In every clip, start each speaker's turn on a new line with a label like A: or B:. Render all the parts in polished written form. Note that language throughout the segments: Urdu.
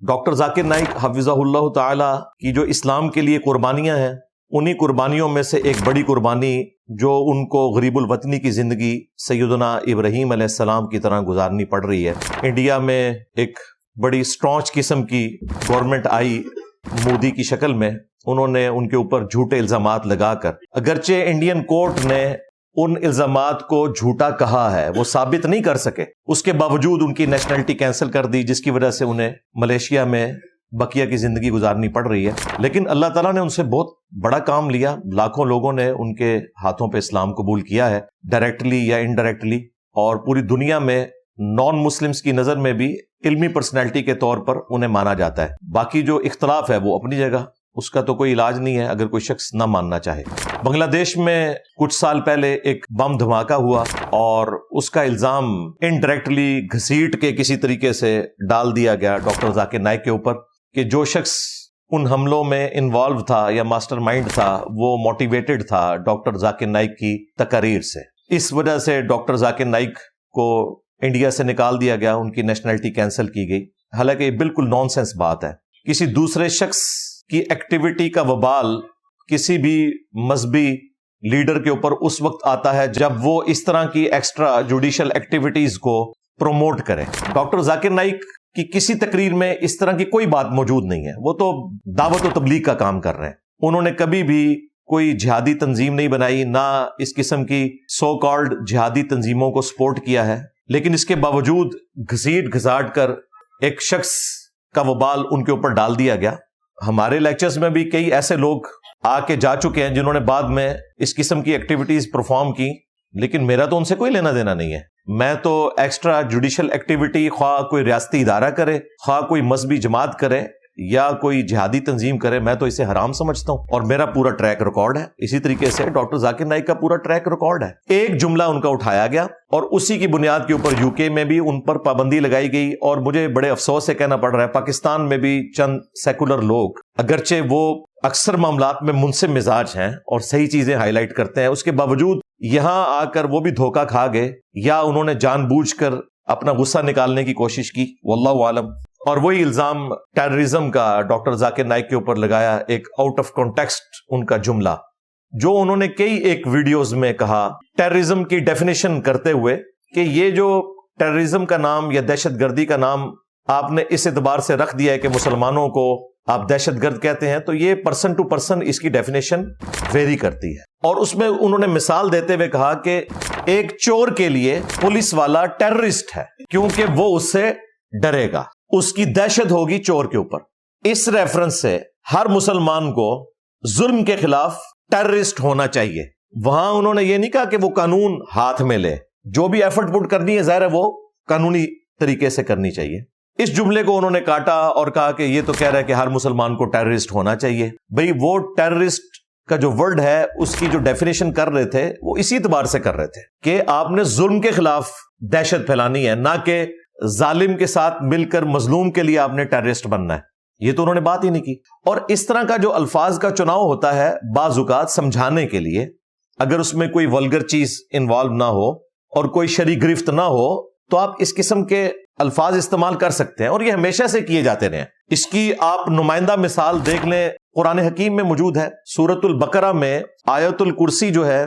A: ڈاکٹر ذاکر نائک حفظہ تعالی کی جو اسلام کے لیے قربانیاں ہیں، انہی قربانیوں میں سے ایک بڑی قربانی جو ان کو غریب الوطنی کی زندگی سیدنا ابراہیم علیہ السلام کی طرح گزارنی پڑ رہی ہے۔ انڈیا میں ایک بڑی سٹرانچ قسم کی گورنمنٹ آئی مودی کی شکل میں، انہوں نے ان کے اوپر جھوٹے الزامات لگا کر، اگرچہ انڈین کورٹ نے ان الزامات کو جھوٹا کہا ہے، وہ ثابت نہیں کر سکے، اس کے باوجود ان کی نیشنلٹی کینسل کر دی، جس کی وجہ سے انہیں ملیشیا میں بقیہ کی زندگی گزارنی پڑ رہی ہے۔ لیکن اللہ تعالیٰ نے ان سے بہت بڑا کام لیا، لاکھوں لوگوں نے ان کے ہاتھوں پہ اسلام قبول کیا ہے، ڈائریکٹلی یا انڈائریکٹلی، اور پوری دنیا میں نان مسلمز کی نظر میں بھی علمی پرسنالٹی کے طور پر انہیں مانا جاتا ہے۔ باقی جو اختلاف ہے وہ اپنی جگہ، اس کا تو کوئی علاج نہیں ہے اگر کوئی شخص نہ ماننا چاہے۔ بنگلہ دیش میں کچھ سال پہلے ایک بم دھماکہ ہوا اور اس کا الزام انڈائریکٹلی گھسیٹ کے کسی طریقے سے ڈال دیا گیا ڈاکٹر ذاکر نائک کے اوپر، کہ جو شخص ان حملوں میں انوالو تھا یا ماسٹر مائنڈ تھا وہ موٹیویٹڈ تھا ڈاکٹر ذاکر نائک کی تقاریر سے۔ اس وجہ سے ڈاکٹر ذاکر نائک کو انڈیا سے نکال دیا گیا، ان کی نیشنلٹی کینسل کی گئی، حالانکہ یہ بالکل نان سینس بات ہے۔ کسی دوسرے شخص کی ایکٹیویٹی کا وبال کسی بھی مذہبی لیڈر کے اوپر اس وقت آتا ہے جب وہ اس طرح کی ایکسٹرا جوڈیشل ایکٹیویٹیز کو پروموٹ کرے۔ ڈاکٹر ذاکر نائک کی کسی تقریر میں اس طرح کی کوئی بات موجود نہیں ہے، وہ تو دعوت و تبلیغ کا کام کر رہے ہیں۔ انہوں نے کبھی بھی کوئی جہادی تنظیم نہیں بنائی، نہ اس قسم کی سو کالڈ جہادی تنظیموں کو سپورٹ کیا ہے، لیکن اس کے باوجود گھسیٹ گھساٹ کر ایک شخص کا وبال ان کے اوپر ڈال دیا گیا۔ ہمارے لیکچرز میں بھی کئی ایسے لوگ آ کے جا چکے ہیں جنہوں نے بعد میں اس قسم کی ایکٹیویٹیز پرفارم کی، لیکن میرا تو ان سے کوئی لینا دینا نہیں ہے۔ میں تو ایکسٹرا جوڈیشل ایکٹیویٹی خواہ کوئی ریاستی ادارہ کرے، خواہ کوئی مذہبی جماعت کرے یا کوئی جہادی تنظیم کرے، میں تو اسے حرام سمجھتا ہوں، اور میرا پورا ٹریک ریکارڈ ہے۔ اسی طریقے سے ڈاکٹر ذاکر نائک کا پورا ٹریک ریکارڈ ہے۔ ایک جملہ ان کا اٹھایا گیا اور اسی کی بنیاد کے اوپر UK میں بھی ان پر پابندی لگائی گئی، اور مجھے بڑے افسوس سے کہنا پڑ رہا ہے پاکستان میں بھی چند سیکولر لوگ، اگرچہ وہ اکثر معاملات میں منصف مزاج ہیں اور صحیح چیزیں ہائی لائٹ کرتے ہیں، اس کے باوجود یہاں آ کر وہ بھی دھوکہ کھا گئے، یا انہوں نے جان بوجھ کر اپنا غصہ نکالنے کی کوشش کی، واللہ عالم۔ اور وہی الزام ٹیررزم کا ڈاکٹر ذاکر نائک کے اوپر لگایا، ایک آؤٹ آف کانٹیکسٹ ان کا جملہ، جو انہوں نے کئی ایک ویڈیوز میں کہا ٹیررزم کی ڈیفینیشن کرتے ہوئے کہ یہ جو ٹیررزم کا نام یا دہشت گردی کا نام آپ نے اس اعتبار سے رکھ دیا ہے کہ مسلمانوں کو آپ دہشت گرد کہتے ہیں، تو یہ پرسن ٹو پرسن اس کی ڈیفینیشن ویری کرتی ہے۔ اور اس میں انہوں نے مثال دیتے ہوئے کہا کہ ایک چور کے لیے پولیس والا ٹیررسٹ ہے کیونکہ وہ اس سے ڈرے گا، اس کی دہشت ہوگی چور کے اوپر۔ اس ریفرنس سے ہر مسلمان کو ظلم کے خلاف ٹیررسٹ ہونا چاہیے۔ وہاں انہوں نے یہ نہیں کہا کہ وہ قانون ہاتھ میں لے، جو بھی ایفرٹ پٹ کرنی ہے ظاہر ہے وہ قانونی طریقے سے کرنی چاہیے۔ اس جملے کو انہوں نے کاٹا اور کہا کہ یہ تو کہہ رہا ہے کہ ہر مسلمان کو ٹیررسٹ ہونا چاہیے۔ بھئی وہ ٹیررسٹ کا جو ورڈ ہے اس کی جو ڈیفینیشن کر رہے تھے وہ اسی اعتبار سے کر رہے تھے کہ آپ نے ظلم کے خلاف دہشت پھیلانی ہے، نہ کہ ظالم کے ساتھ مل کر مظلوم کے لیے آپ نے ٹیررسٹ بننا ہے۔ یہ تو انہوں نے بات ہی نہیں کی۔ اور اس طرح کا جو الفاظ کا چناؤ ہوتا ہے بعض اوقات سمجھانے کے لیے، اگر اس میں کوئی ولگر چیز انوالو نہ ہو اور کوئی شرعی گرفت نہ ہو تو آپ اس قسم کے الفاظ استعمال کر سکتے ہیں، اور یہ ہمیشہ سے کیے جاتے رہے ہیں۔ اس کی آپ نمائندہ مثال دیکھ لیں، قرآن حکیم میں موجود ہے۔ سورۃ البقرہ میں آیت الکرسی جو ہے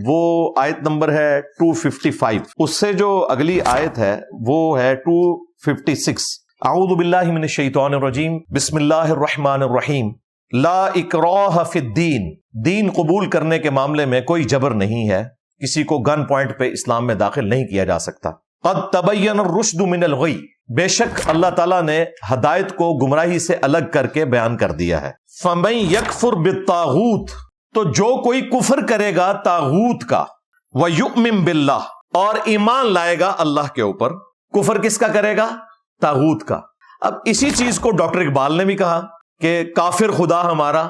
A: وہ آیت نمبر ہے 255، اس سے جو اگلی آیت ہے وہ ہے 256۔ اعوذ باللہ من الشیطان الرجیم، بسم اللہ الرحمن الرحیم، لا اکراہ فی الدین، دین قبول کرنے کے معاملے میں کوئی جبر نہیں ہے، کسی کو گن پوائنٹ پہ اسلام میں داخل نہیں کیا جا سکتا۔ قد تبین الرشد من الغی، بے شک اللہ تعالیٰ نے ہدایت کو گمراہی سے الگ کر کے بیان کر دیا ہے۔ فمن یکفر بالطاغوت، تو جو کوئی کفر کرے گا طاغوت کا، ویؤمن باللہ، اور ایمان لائے گا اللہ کے اوپر۔ کفر کس کا کرے گا؟ طاغوت کا۔ اب اسی چیز کو ڈاکٹر اقبال نے بھی کہا کہ کافر خدا ہمارا،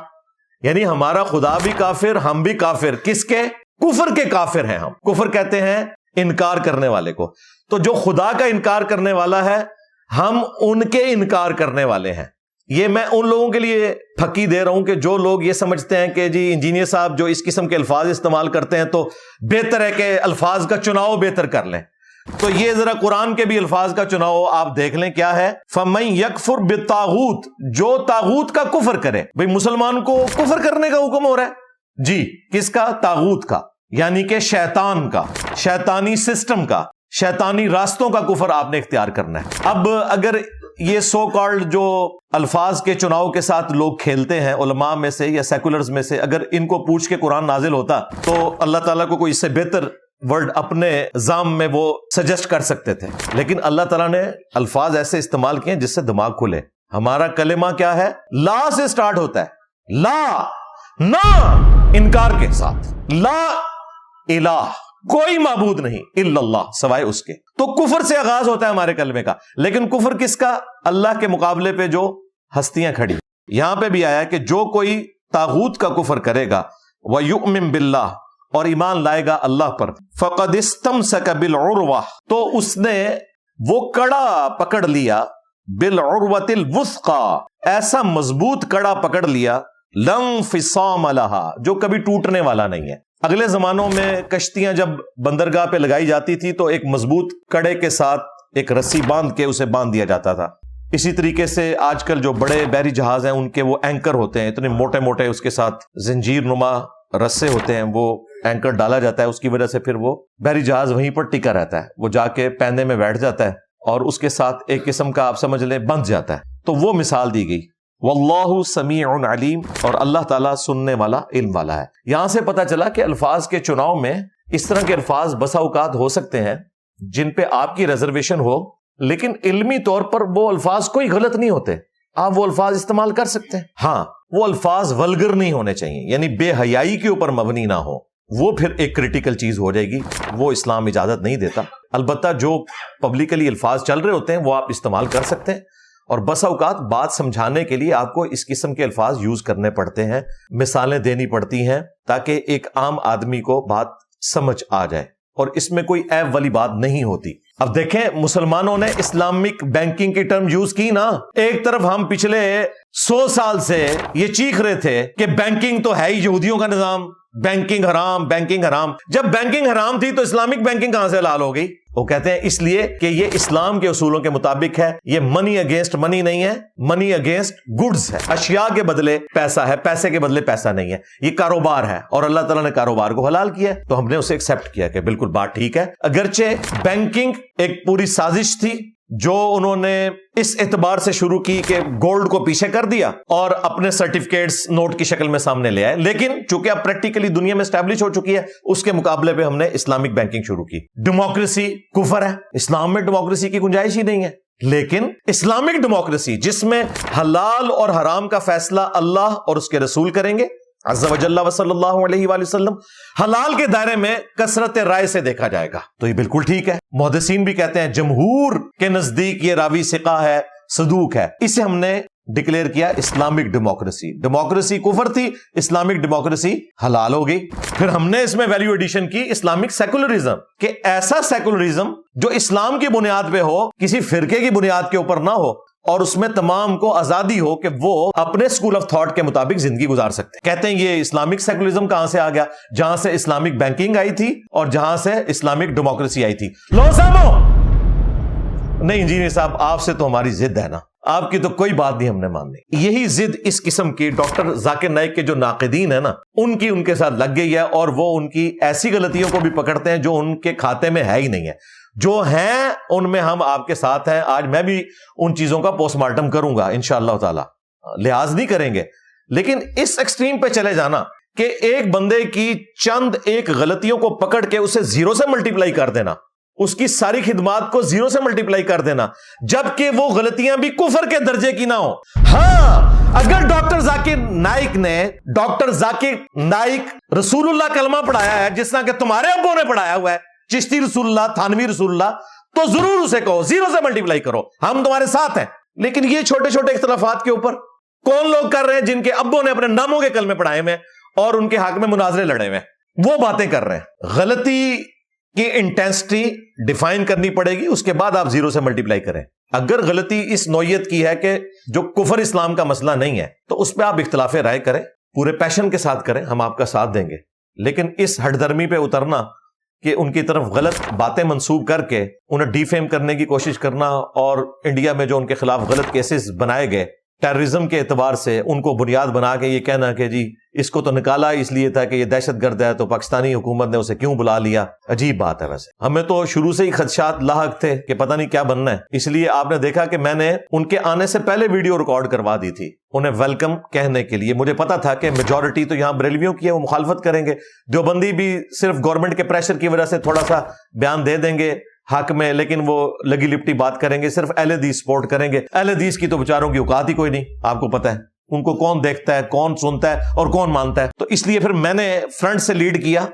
A: یعنی ہمارا خدا بھی کافر، ہم بھی کافر۔ کس کے؟ کفر کے کافر ہیں ہم۔ کفر کہتے ہیں انکار کرنے والے کو، تو جو خدا کا انکار کرنے والا ہے ہم ان کے انکار کرنے والے ہیں۔ یہ میں ان لوگوں کے لیے پھکی دے رہا ہوں کہ جو لوگ یہ سمجھتے ہیں کہ جی انجینئر صاحب جو اس قسم کے الفاظ استعمال کرتے ہیں تو بہتر ہے کہ الفاظ کا چناؤ بہتر کر لیں۔ تو یہ ذرا قرآن کے بھی الفاظ کا چناؤ آپ دیکھ لیں کیا ہے. فَمَن يَكْفُرْ بِالطَّاغُوتِ، جو طاغوت کا کفر کرے. بھئی مسلمان کو کفر کرنے کا حکم ہو رہا ہے جی. کس کا؟ طاغوت کا، یعنی کہ شیطان کا، شیطانی سسٹم کا، شیطانی راستوں کا کفر آپ نے اختیار کرنا ہے. اب اگر یہ سو کالڈ جو الفاظ کے چناؤ کے ساتھ لوگ کھیلتے ہیں علماء میں سے یا سیکولرز میں سے، اگر ان کو پوچھ کے قرآن نازل ہوتا تو اللہ تعالیٰ کو کوئی اس سے بہتر ورڈ اپنے نظام میں وہ سجیسٹ کر سکتے تھے. لیکن اللہ تعالیٰ نے الفاظ ایسے استعمال کیے جس سے دماغ کھلے. ہمارا کلمہ کیا ہے؟ لا سے سٹارٹ ہوتا ہے. لا، نہ انکار کے ساتھ. لا الہ، کوئی معبود نہیں الا اللہ، سوائے اس کے. تو کفر سے آغاز ہوتا ہے ہمارے کلمے کا. لیکن کفر کس کا؟ اللہ کے مقابلے پہ جو ہستیاں کھڑی. یہاں پہ بھی آیا کہ جو کوئی طاغوت کا کفر کرے گا وَيُؤْمِن بِاللَّهِ، اور ایمان لائے گا اللہ پر، فَقَدْ اسْتَمْسَكَ بِالْعُرْوَةِ، تو اس نے وہ کڑا پکڑ لیا، بِالْعُرْوَةِ الْوُثْقَى، ایسا مضبوط کڑا پکڑ لیا، لَا انفصام لَهَا، جو کبھی ٹوٹنے والا نہیں ہے. اگلے زمانوں میں کشتیاں جب بندرگاہ پہ لگائی جاتی تھی تو ایک مضبوط کڑے کے ساتھ ایک رسی باندھ کے اسے باندھ دیا جاتا تھا. اسی طریقے سے آج کل جو بڑے بحری جہاز ہیں ان کے وہ اینکر ہوتے ہیں، اتنے موٹے موٹے، اس کے ساتھ زنجیر نما رسے ہوتے ہیں، وہ اینکر ڈالا جاتا ہے. اس کی وجہ سے پھر وہ بحری جہاز وہیں پر ٹکا رہتا ہے، وہ جا کے پیندے میں بیٹھ جاتا ہے اور اس کے ساتھ ایک قسم کا آپ سمجھ لیں بندھ جاتا ہے. تو وہ مثال دی گئی. واللہ سمیع علیم، اور اللہ تعالیٰ سننے والا، علم والا ہے. یہاں سے پتہ چلا کہ الفاظ کے چناؤ میں اس طرح کے الفاظ بسا اوقات ہو سکتے ہیں جن پہ آپ کی ریزرویشن ہو، لیکن علمی طور پر وہ الفاظ کوئی غلط نہیں ہوتے، آپ وہ الفاظ استعمال کر سکتے ہیں. ہاں، وہ الفاظ ولگر نہیں ہونے چاہیے، یعنی بے حیائی کے اوپر مبنی نہ ہو. وہ پھر ایک کریٹیکل چیز ہو جائے گی، وہ اسلام اجازت نہیں دیتا. البتہ جو پبلکلی الفاظ چل رہے ہوتے ہیں وہ آپ استعمال کر سکتے ہیں، اور بس اوقات بات سمجھانے کے لیے آپ کو اس قسم کے الفاظ یوز کرنے پڑتے ہیں، مثالیں دینی پڑتی ہیں تاکہ ایک عام آدمی کو بات سمجھ آ جائے، اور اس میں کوئی عیب والی بات نہیں ہوتی. اب دیکھیں مسلمانوں نے اسلامک بینکنگ کی ٹرم یوز کی نا. ایک طرف ہم پچھلے 100 سال سے یہ چیخ رہے تھے کہ بینکنگ تو ہے ہی یہودیوں کا نظام، بینکنگ حرام، بینکنگ حرام. جب بینکنگ حرام تھی تو اسلامک بینکنگ کہاں سے حلال ہو گئی؟ وہ کہتے ہیں اس لیے کہ یہ اسلام کے اصولوں کے مطابق ہے. یہ منی اگینسٹ منی نہیں ہے، منی اگینسٹ گڈز ہے. اشیاء کے بدلے پیسہ ہے، پیسے کے بدلے پیسہ نہیں ہے. یہ کاروبار ہے اور اللہ تعالیٰ نے کاروبار کو حلال کیا ہے، تو ہم نے اسے ایکسپٹ کیا کہ بالکل بات ٹھیک ہے. اگرچہ بینکنگ ایک پوری سازش تھی جو انہوں نے اس اعتبار سے شروع کی کہ گولڈ کو پیچھے کر دیا اور اپنے سرٹیفکیٹس نوٹ کی شکل میں سامنے لے آئے. لیکن چونکہ اب پریکٹیکلی دنیا میں اسٹیبلش ہو چکی ہے، اس کے مقابلے پہ ہم نے اسلامک بینکنگ شروع کی. ڈیموکریسی کفر ہے، اسلام میں ڈیموکریسی کی گنجائش ہی نہیں ہے. لیکن اسلامک ڈیموکریسی جس میں حلال اور حرام کا فیصلہ اللہ اور اس کے رسول کریں گے عز و جل و صلی اللہ علیہ وآلہ وسلم، حلال کے دائرے میں کثرت رائے سے دیکھا جائے گا، تو یہ بالکل ٹھیک ہے. محدثین بھی کہتے ہیں جمہور کے نزدیک یہ راوی ثقہ ہے، صدوق ہے. اسے ہم نے ڈکلیئر کیا اسلامک ڈیموکریسی. ڈیموکریسی کفر تھی، اسلامک ڈیموکریسی حلال ہو گئی. پھر ہم نے اس میں ویلیو ایڈیشن کی اسلامک سیکولرزم، کہ ایسا سیکولرزم جو اسلام کی بنیاد پہ ہو، کسی فرقے کی بنیاد کے اوپر نہ ہو، اور اس میں تمام کو آزادی ہو کہ وہ اپنے اسکول آف تھاٹ کے مطابق زندگی گزار سکتے. کہتے ہیں یہ اسلامک سیکولرزم کہاں سے آ گیا؟ جہاں سے اسلامک بینکنگ آئی تھی اور جہاں سے اسلامک ڈیموکریسی آئی تھی. لو سامو نہیں انجینئر صاحب، آپ سے تو ہماری ضد ہے نا، آپ کی تو کوئی بات نہیں ہم نے ماننی. یہی ضد اس قسم کی ڈاکٹر ذاکر نائک کے جو ناقدین ہیں نا، ان کے ساتھ لگ گئی ہے، اور وہ ان کی ایسی غلطیوں کو بھی پکڑتے ہیں جو ان کے کھاتے میں ہے ہی نہیں ہے. جو ہیں ان میں ہم آپ کے ساتھ ہیں. آج میں بھی ان چیزوں کا پوسٹ مارٹم کروں گا انشاءاللہ تعالی، لحاظ نہیں کریں گے. لیکن اس ایکسٹریم پہ چلے جانا کہ ایک بندے کی چند ایک غلطیوں کو پکڑ کے اسے 0 سے ملٹیپلائی کر دینا، اس کی ساری خدمات کو 0 سے ملٹیپلائی کر دینا، جبکہ وہ غلطیاں بھی کفر کے درجے کی نہ ہو. ہاں، اگر ڈاکٹر ذاکر نائک رسول اللہ کلمہ پڑھایا ہے جس طرح کہ تمہارے ابوں نے پڑھایا ہوا ہے، چشتی رسول اللہ، تھانوی رسول اللہ، تو ضرور اسے کہو 0 سے ملٹیپلائی کرو، ہم تمہارے ساتھ ہیں. لیکن یہ چھوٹے چھوٹے اختلافات کے اوپر کون لوگ کر رہے ہیں جن کے ابوں نے اپنے ناموں کے کلمے پڑھائے ہوئے اور ان کے حق میں مناظرے لڑے ہوئے، وہ باتیں کر رہے ہیں. غلطی کی انٹینسٹی ڈیفائن کرنی پڑے گی، اس کے بعد آپ 0 سے ملٹیپلائی کریں. اگر غلطی اس نوعیت کی ہے کہ جو کفر اسلام کا مسئلہ نہیں ہے تو اس پہ آپ اختلاف رائے کریں، پورے پیشن کے ساتھ کریں، ہم آپ کا ساتھ دیں گے. لیکن اس ہٹ درمی پہ اترنا کہ ان کی طرف غلط باتیں منسوب کر کے انہیں ڈی فیم کرنے کی کوشش کرنا، اور انڈیا میں جو ان کے خلاف غلط کیسز بنائے گئے ٹیررزم کے اعتبار سے، ان کو بنیاد بنا کے یہ کہنا کہ جی اس کو تو نکالا اس لیے تھا کہ یہ دہشت گرد ہے، تو پاکستانی حکومت نے اسے کیوں بلا لیا؟ عجیب بات ہے۔ ویسے ہمیں تو شروع سے ہی خدشات لاحق تھے کہ پتہ نہیں کیا بننا ہے، اس لیے آپ نے دیکھا کہ میں نے ان کے آنے سے پہلے ویڈیو ریکارڈ کروا دی تھی انہیں ویلکم کہنے کے لیے۔ مجھے پتا تھا کہ میجورٹی تو یہاں بریلویوں کی ہے، وہ مخالفت کریں گے، دیوبندی بھی صرف گورنمنٹ کے پریشر کی وجہ سے تھوڑا سا بیان دے دیں گے حق میں، لیکن وہ لگی لپٹی بات کریں گے، صرف اہل حدیث سپورٹ کریں گے۔ اہل حدیث کی تو بیچاروں کی اوقات ہی کوئی نہیں، آپ کو پتہ ہے ان کو کون دیکھتا ہے، کون سنتا ہے اور کون مانتا ہے۔ تو اس لیے پھر میں نے فرنٹ سے لیڈ کیا